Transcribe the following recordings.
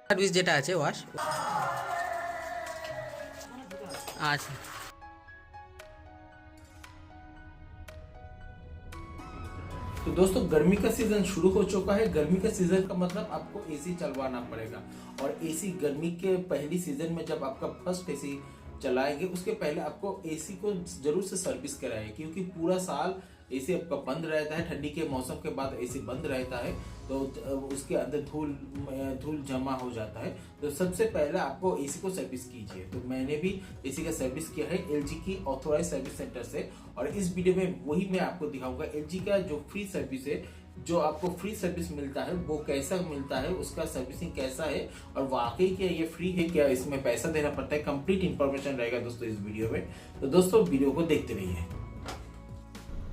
Service যেটা আছে wash. আচ্ছা, तो दोस्तों गर्मी का सीजन शुरू हो चुका है। गर्मी का सीजन का मतलब आपको एसी चलवाना पड़ेगा। और एसी गर्मी के पहली सीजन में जब आपका फर्स्ट एसी चलाएंगे उसके पहले आपको एसी को जरूर से सर्विस कराएं, क्योंकि पूरा साल एसी आपका बंद रहता है। ठंडी के मौसम के बाद एसी बंद रहता है तो उसके अंदर धूल जमा हो जाता है। तो सबसे पहले आपको एसी को सर्विस कीजिए। तो मैंने भी एसी का सर्विस किया है एलजी की ऑथोराइज सर्विस सेंटर से, और इस वीडियो में वही मैं आपको दिखाऊंगा। एलजी का जो फ्री सर्विस है, जो आपको फ्री सर्विस मिलता है वो कैसा मिलता है, उसका सर्विसिंग कैसा है, और वाकई क्या ये फ्री है, क्या इसमें पैसा देना पड़ता है, कंप्लीट इंफॉर्मेशन रहेगा दोस्तों इस वीडियो में। तो दोस्तों वीडियो को देखते रहिए।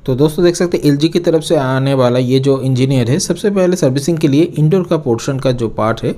तो दोस्तों देख सकते हैं एलजी की तरफ से आने वाला ये जो इंजीनियर है, सबसे पहले सर्विसिंग के लिए इंडोर का पोर्शन का जो पार्ट है,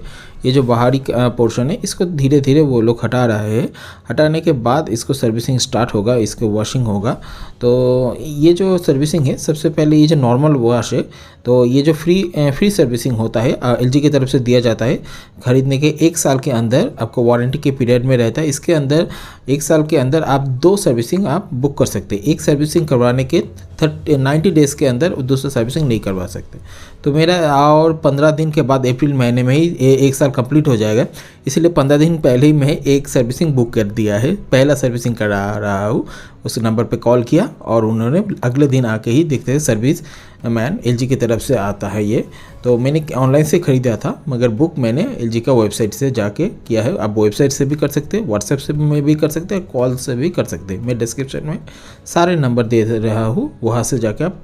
ये जो बाहरी पोर्शन है, इसको धीरे धीरे वो लोग हटा रहे हैं। हटाने के बाद इसको सर्विसिंग स्टार्ट होगा, इसको वॉशिंग होगा। तो ये जो सर्विसिंग है, सबसे पहले ये जो नॉर्मल वॉश है, तो ये जो फ्री सर्विसिंग होता है एलजी की तरफ से दिया जाता है। खरीदने के 1 साल के अंदर आपको वारंटी के पीरियड में रहता है। इसके अंदर 1 साल के अंदर आप 2 सर्विसिंग आप बुक कर सकते हैं। एक सर्विसिंग करवाने के 90 डेज़ के अंदर दूसरा सर्विसिंग नहीं करवा सकते। तो मेरा और 15 दिन के बाद अप्रैल महीने में ही 1 साल कंप्लीट हो जाएगा, इसलिए 15 दिन पहले ही मैं एक सर्विसिंग बुक कर दिया है। पहला सर्विसिंग करा रहा हूँ, उस नंबर पे कॉल किया और उन्होंने अगले दिन आके ही देखते हैं सर्विस मैन एलजी की तरफ से आता है ये। तो मैंने ऑनलाइन से ख़रीदा था, मगर बुक मैंने एलजी का वेबसाइट से जाके किया है। आप वेबसाइट से भी कर सकते हैं, व्हाट्सएप से भी कर सकते हैं, कॉल से भी कर सकते हैं। मैं डिस्क्रिप्शन में सारे नंबर दे रहा हूँ, वहाँ से जाके आप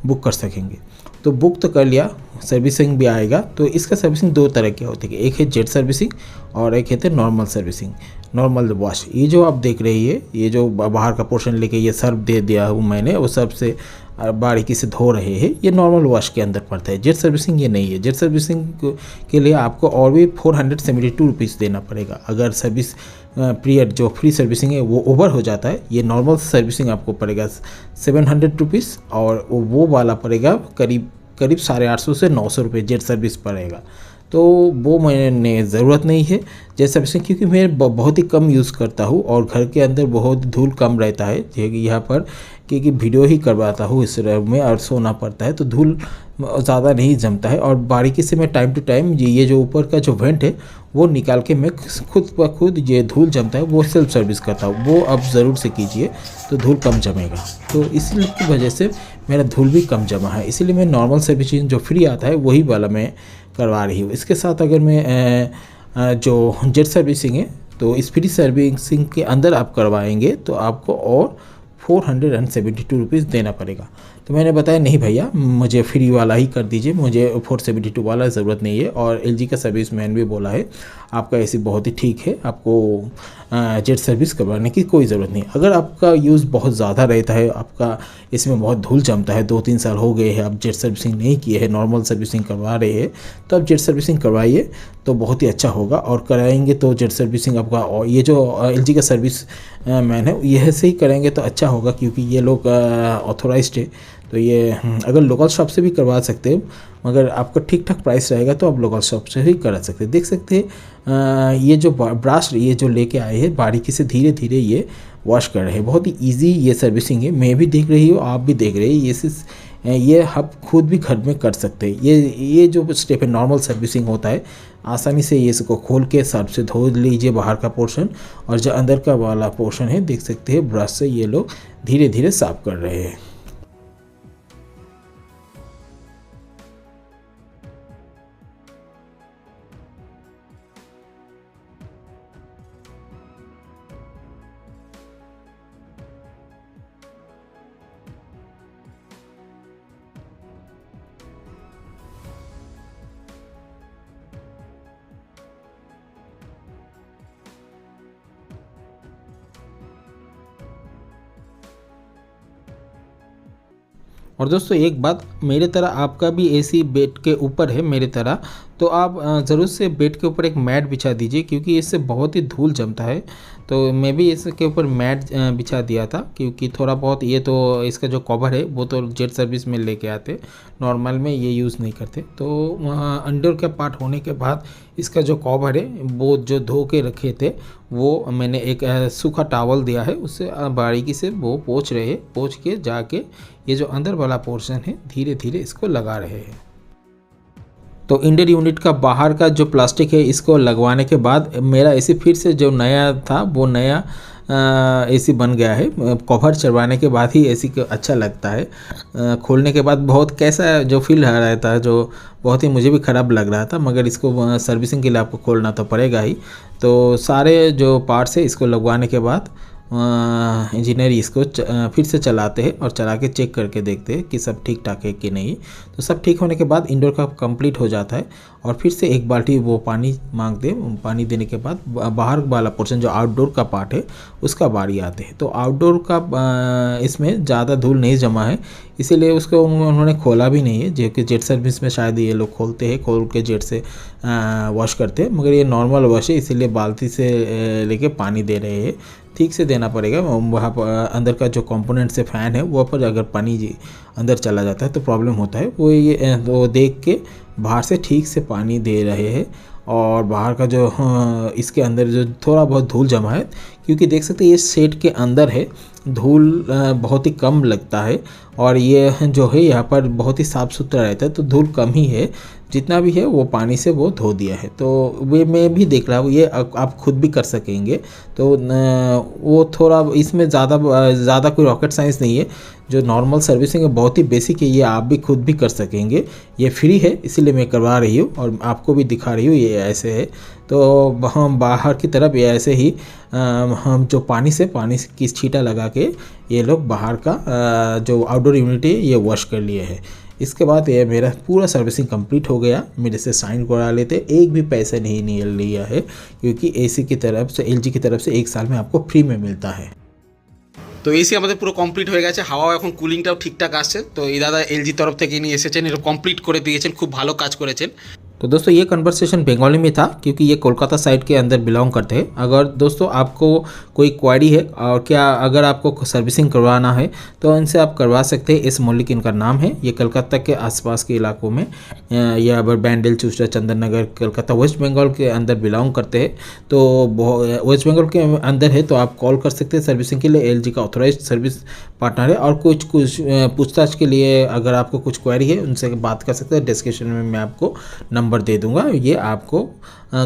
बुक कर सकेंगे। तो बुक तो कर लिया, सर्विसिंग भी आएगा। तो इसका सर्विसिंग 2 तरह की होती है, एक है जेट सर्विसिंग और एक है नॉर्मल सर्विसिंग, नॉर्मल वॉश। ये जो आप देख रही है, ये जो बाहर का पोर्शन लेके ये सर्फ दे दिया हूँ मैंने, वो सर्फ से बारीकी से धो रहे हैं, ये नॉर्मल वॉश के अंदर पड़ता है। जेट सर्विसिंग ये नहीं है। जेट सर्विसिंग के लिए आपको और भी 472 रुपीज़ देना पड़ेगा। अगर सर्विस पीरियड जो फ्री सर्विसिंग है वो ओवर हो जाता है, ये नॉर्मल सर्विसिंग आपको पड़ेगा 700 रुपीज़, और वो वाला पड़ेगा करीब 850 से 900 रुपये जेट सर्विस पड़ेगा। तो वो मैंने ज़रूरत नहीं है जेट सर्विसिंग, क्योंकि मैं बहुत ही कम यूज़ करता हूँ और घर के अंदर बहुत धूल कम रहता है यहाँ पर, क्योंकि वीडियो ही करवाता हूँ इस रूम में और सोना पड़ता है, तो धूल ज़्यादा नहीं जमता है। और बारीकी से मैं टाइम टू टाइम ये जो ऊपर का जो वेंट है वो निकाल के मैं खुद ब खुद ये धूल जमता है वो सेल्फ सर्विस करता हूँ। वो अब ज़रूर से कीजिए तो धूल कम जमेगा। तो इसी की वजह से मेरा धूल भी कम जमा है, इसीलिए मैं नॉर्मल सर्विसिंग जो फ्री आता है वही वाला मैं करवा रही हूँ। इसके साथ अगर मैं जो जेट सर्विसिंग है, तो इस फ्री सर्विसिंग के अंदर आप करवाएंगे तो आपको और 472 रुपीज़ देना पड़ेगा। तो मैंने बताया नहीं भैया, मुझे फ्री वाला ही कर दीजिए, मुझे 472 वाला ज़रूरत नहीं है। और एलजी का सर्विस मैन भी बोला है आपका एसी बहुत ही ठीक है, आपको जेट सर्विस करवाने की कोई ज़रूरत नहीं। अगर आपका यूज़ बहुत ज़्यादा रहता है, आपका इसमें बहुत धूल जमता है, 2-3 साल हो गए हैं आप जेट सर्विसिंग नहीं किए हैं, नॉर्मल सर्विसिंग करवा रहे हैं, तो आप जेट सर्विसिंग करवाइए तो बहुत ही अच्छा होगा। और कराएंगे तो जेट सर्विसिंग आपका, और ये जो एलजी का सर्विस मैन है यह से ही करेंगे तो अच्छा होगा, क्योंकि ये लोग ऑथोराइज्ड है। तो ये अगर लोकल शॉप से भी करवा सकते हो, मगर आपका ठीक ठाक प्राइस रहेगा तो आप लोकल शॉप से ही करा सकते हैं। देख सकते हैं ये जो ब्रश ये जो लेके आए हैं, बारीकी से धीरे धीरे ये वॉश कर रहे हैं। बहुत ही इजी ये सर्विसिंग है, मैं भी देख रही हूँ, आप भी देख रहे हैं। ये आप खुद भी घर में कर सकते हैं। ये जो स्टेप है नॉर्मल सर्विसिंग होता है, आसानी से ये इसको खोल के सर्फ से धो लीजिए बाहर का पोर्शन, और जो अंदर का वाला पोर्शन है देख सकते हैं ब्रश से ये लोग धीरे धीरे साफ कर रहे हैं। और दोस्तों एक बात, मेरे तरह आपका भी एसी बेड के ऊपर है मेरे तरह, तो आप ज़रूर से बेड के ऊपर एक मैट बिछा दीजिए, क्योंकि इससे बहुत ही धूल जमता है। तो मैं भी इसके ऊपर मैट बिछा दिया था, क्योंकि थोड़ा बहुत ये तो इसका जो कवर है वो तो जेट सर्विस में लेके आते, नॉर्मल में ये यूज़ नहीं करते। तो अंडर का पार्ट होने के बाद इसका जो कवर है वो जो धो के रखे थे वो मैंने एक सूखा टॉवल दिया है, उससे बारीकी से वो पोंछ के जाके ये जो अंदर वाला पोर्शन है धीरे धीरे इसको लगा रहे हैं। तो इंडर यूनिट का बाहर का जो प्लास्टिक है इसको लगवाने के बाद मेरा एसी फिर से जो नया था वो नया एसी बन गया है। कवर चढ़वाने के बाद ही एसी को अच्छा लगता है। खोलने के बाद बहुत कैसा जो फील आ रहा था, जो बहुत ही मुझे भी ख़राब लग रहा था, मगर इसको सर्विसिंग के लिए आपको खोलना तो पड़ेगा ही। तो सारे जो पार्ट्स है इसको लगवाने के बाद इंजीनियर इसको फिर से चलाते हैं और चला के चेक करके देखते हैं कि सब ठीक ठाक है कि नहीं। तो सब ठीक होने के बाद इंडोर का कंप्लीट हो जाता है और फिर से एक बाल्टी वो पानी मांगते हैं। पानी देने के बाद बाहर वाला पोर्शन जो आउटडोर का पार्ट है उसका बारी आते हैं। तो आउटडोर का इसमें ज़्यादा धूल नहीं जमा है, इसीलिए उसको उन्होंने खोला भी नहीं है, जो कि जेट सर्विस में शायद ये लोग खोलते हैं, खोल के जेट से वॉश करते हैं, मगर ये नॉर्मल वॉश है, इसीलिए बाल्टी से लेके पानी दे रहे हैं। ठीक से देना पड़ेगा। वहाँ पर अंदर का जो कंपोनेंट से फ़ैन है वो पर अगर पानी अंदर चला जाता है तो प्रॉब्लम होता है। वो देख के बाहर से ठीक से पानी दे रहे हैं। और बाहर का जो इसके अंदर जो थोड़ा बहुत धूल जमा है, क्योंकि देख सकते हैं ये शेड के अंदर है, धूल बहुत ही कम लगता है और ये जो है यहाँ पर बहुत ही साफ़ सुथरा रहता है, तो धूल कम ही है, जितना भी है वो पानी से वो धो दिया है। तो वे मैं भी देख रहा हूँ, ये आप खुद भी कर सकेंगे। तो वो थोड़ा इसमें ज़्यादा कोई रॉकेट साइंस नहीं है, जो नॉर्मल सर्विसिंग है बहुत ही बेसिक है, ये आप भी खुद भी कर सकेंगे। ये फ्री है इसीलिए मैं करवा रही हूँ और आपको भी दिखा रही हूँ ये ऐसे है। तो हम बाहर की तरफ ये ऐसे ही हम जो पानी की छींटा लगा के ये लोग बाहर का जो आउटडोर यूनिट है ये वॉश कर लिए हैं। इसके बाद ये मेरा पूरा सर्विसिंग कंप्लीट हो गया। मेरे से साइन करा लेते, एक भी पैसे नहीं लिया है, क्योंकि एसी की तरफ से एलजी की तरफ से 1 साल में आपको फ्री में मिलता है। তো এসি আমাদের পুরো কমপ্লিট হয়ে গেছে, হাওয়াও এখন কুলিংটাও ঠিকঠাক আসছে। তো এই দাদা এলজি তরফ থেকে নিয়ে এসেছেন, এটা কমপ্লিট করে দিয়েছেন, খুব ভালো কাজ করেছেন। तो दोस्तों ये कन्वर्सेशन बंगाली में था, क्योंकि ये कोलकाता साइड के अंदर बिलोंग करते हैं। अगर दोस्तों आपको कोई क्वारी है और क्या अगर आपको सर्विसिंग करवाना है तो इनसे आप करवा सकते हैं। इस मौलिक इनका नाम है। ये कलकत्ता के आसपास के इलाकों में या अगर बैंडल, चूसरा, चंदन नगर, कलकत्ता, वेस्ट बंगाल के अंदर बिलोंग करते हैं। तो वेस्ट बंगाल के अंदर है तो आप कॉल कर सकते हैं सर्विसिंग के लिए। एलजी का ऑथोराइज सर्विस पार्टनर है। और कुछ पूछताछ के लिए अगर आपको कुछ क्वेरी है उनसे बात कर सकते हैं। डिस्क्रिप्शन में मैं आपको नंबर दे दूंगा, ये आपको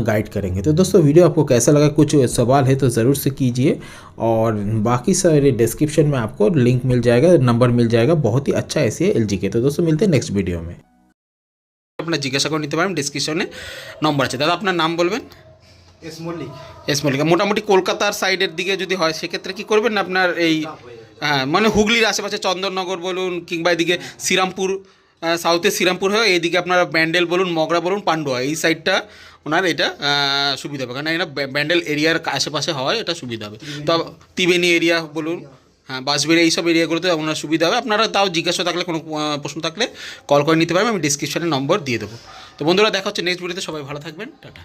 गाइड करेंगे। तो दोस्तों वीडियो आपको कैसा लगा, कुछ सवाल है तो ज़रूर से कीजिए और बाकी सारे डिस्क्रिप्शन में आपको लिंक मिल जाएगा, नंबर मिल जाएगा। बहुत ही अच्छा ऐसे है एलजी के। तो दोस्तों मिलते हैं नेक्स्ट वीडियो में। আপনারা জিজ্ঞাসা করে নিতে পারেন, ডিসক্রিপশনে নম্বর আছে। দাদা আপনার নাম বলবেন? এস মল্লিক। এস মল্লিকা। মোটামুটি কলকাতার সাইডের দিকে যদি হয় সেক্ষেত্রে কি করবেন না আপনার এই হ্যাঁ মানে হুগলির আশেপাশে চন্দননগর বলুন কিংবা এদিকে শ্রীরামপুর, সাউথে শ্রীরামপুর হয়ে এইদিকে আপনারা ব্যান্ডেল বলুন, মগরা বলুন, পান্ডুয়া, এই সাইডটা ওনার এটা সুবিধা হবে, কারণ এটা ব্যান্ডেল এরিয়ার আশেপাশে হওয়ায় এটা সুবিধা হবে। তো ত্রিবেণী এরিয়া বলুন, হ্যাঁ বাঁশবেড়িয়া, এইসব এরিয়াগুলোতে আপনার সুবিধা হবে। আপনারা তাও জিজ্ঞাসা থাকলে কোনো প্রশ্ন থাকলে কল করে নিতে পারবেন, আমি ডিসক্রিপশনে নম্বর দিয়ে দেবো। তো বন্ধুরা দেখা হচ্ছে নেক্সট ভিডিওতে, সবাই ভালো থাকবেন, টাটা।